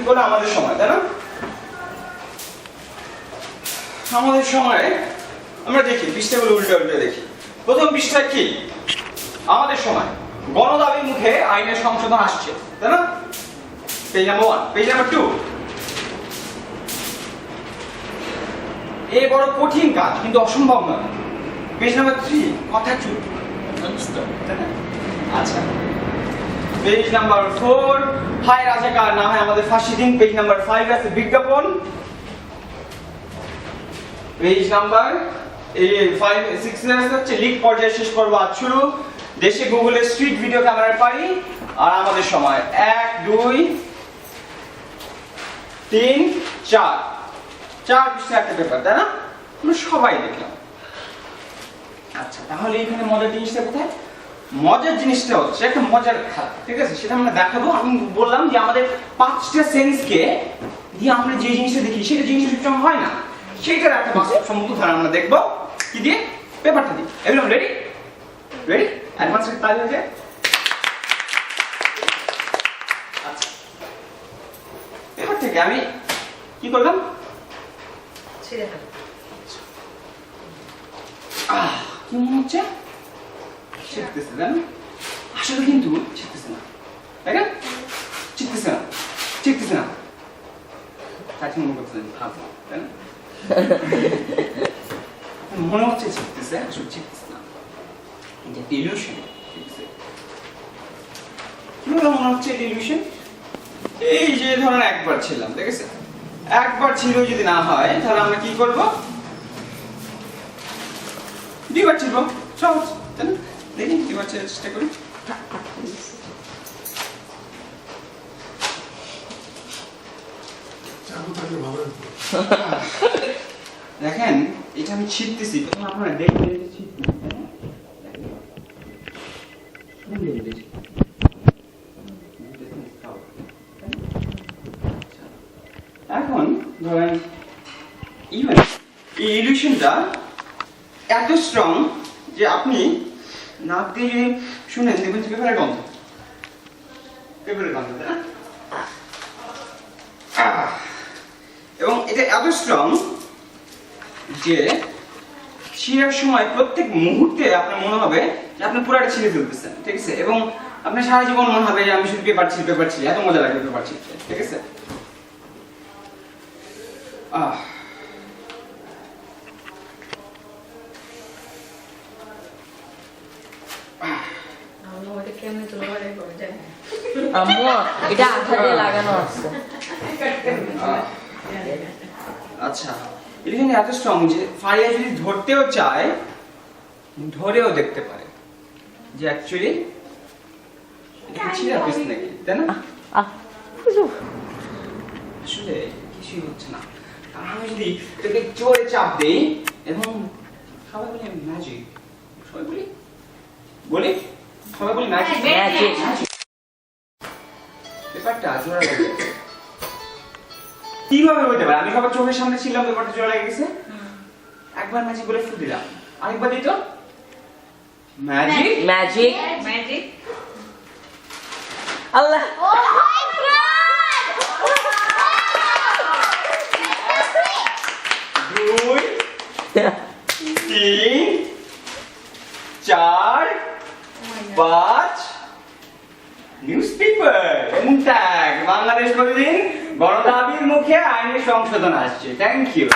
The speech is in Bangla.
করলে আমাদের সময়, তাই না? আমাদের সময়ে আমরা দেখি পৃষ্ঠাগুলো উল্টে উল্টে দেখি। প্রথম পৃষ্ঠা কি? আমাদের সময় গণদাবির মুখে আইনের সংশোধন আসছে, তাই না? Page number 1। পেজ নাম্বার 2, এই বড় কঠিন কাজ কিন্তু অসম্ভব নয়। পেজ নাম্বার 3, কথা চুপ। আচ্ছা, পেজ নাম্বার 4, হায় রাজাকার না হয় আমাদের ফাঁসি দিন। পেজ নাম্বার 5 আছে বিজ্ঞাপন। পেজ নাম্বার 5 6 হচ্ছে লিগ পর্যায়ে শেষ পর্ব আজ শুরু। দেশে গুগলে স্ট্রিট ভিডিও ক্যামেরার পারি। আর আমাদের সময় 1 2 3 4 পৃষ্ঠা একটা পেপার, তাই না? আমরা সবাই দেখলাম। আচ্ছা, তাহলে এখানে মজার জিনিসটা কোথায়? মজার জিনিসটা হচ্ছে একটা মজার খেলা, ঠিক আছে? সেটা আমরা দেখাবো। আমি বললাম যে আমাদের 5টা সেন্সকে দিয়ে আমরা যে জিনিসটা দেখি সেটা জিনিসটা সবসময় হয় না। সেইটার একটা বাস্তবসম্মত ধারণা আমরা দেখবো কি দিয়ে? পেপারটা দিয়ে। Everyone ready? রেডি? অ্যাডভান্স তাহলে হয়ে যায়। আচ্ছা, পেপার থেকে আমি কি করলাম? ছেড়ে দাও। কি মনে হচ্ছে? শিখতেছে, তাই না? আসলে কিন্তু শিখতেছে না, তাই না? শিখতেছে না কাছে মনে করতেছেন, ভাবনা, তাই না? মনে হচ্ছে শিখতেছে, আসলে শিখতেছে না। এটা ইলিউশন। কিভাবে মনে হচ্ছে ইলিউশন? এই যে ধরেন একবার ছিলাম, ঠিক আছে? একবার ছিল যদি না হয় তাহলে আমরা কি করব? দুইবার ছিল, সহজ, তাই না? দেখি দুইবার চেষ্টা করি। দেখেন, এটা আমি ছিটতেছি, তখন আপনারা দেখবেন যে ছিটতেছি, এখন ধরেন ইভেন এই ইলিউশনটা এত স্ট্রং যে আপনি নাক দিয়ে যদি শুনেন দেখবেন যে পেপারের গন্ধ, তাই না? এবং এটা এত স্ট্রং যে ছিঁড়ার সময় প্রত্যেক মুহূর্তে আপনার মনে হবে যে আপনি পুরাটা ছিঁড়ে ফেলতেছেন, ঠিক আছে? এবং আপনার সারা জীবন মনে হবে যে আমি শুধু পেপার ছিঁড়ি, এত মজা লাগে পেপার ছিঁড়তে, ঠিক আছে? আম্মু এটা আঠা দিয়ে লাগানো আছে। আচ্ছা, এটা কিন্তু এত স্ট্রং যে ফারিয়া যদি ধরতেও চায় ধরেও দেখতে পারে যে অ্যাকচুয়ালি এটা ছিঁড়া পিস নাকি, তাই না? আসলে কিছুই হচ্ছে না। কারণ আমি যদি তোকে জোরে চাপ দেই এবং সবাই বলি ম্যাজিক, সবাই বলি ম্যাজিক, পেপারটা জোড়া লাগে। কিভাবে হতে পারে? আমি সবার চোখের সামনে ছিলাম, পেপারটা জোড়া লেগে গেছে। একবার ম্যাজিক বলে ফু দিলাম, আরেকবার দিত ম্যাজিক। আল্লাহ, দুই 3 4 5 নিউজপেপার ট্যাগ বাংলাদেশ প্রতিদিন গণদাবির মুখে আইনের সংশোধন আসছে। Thank you.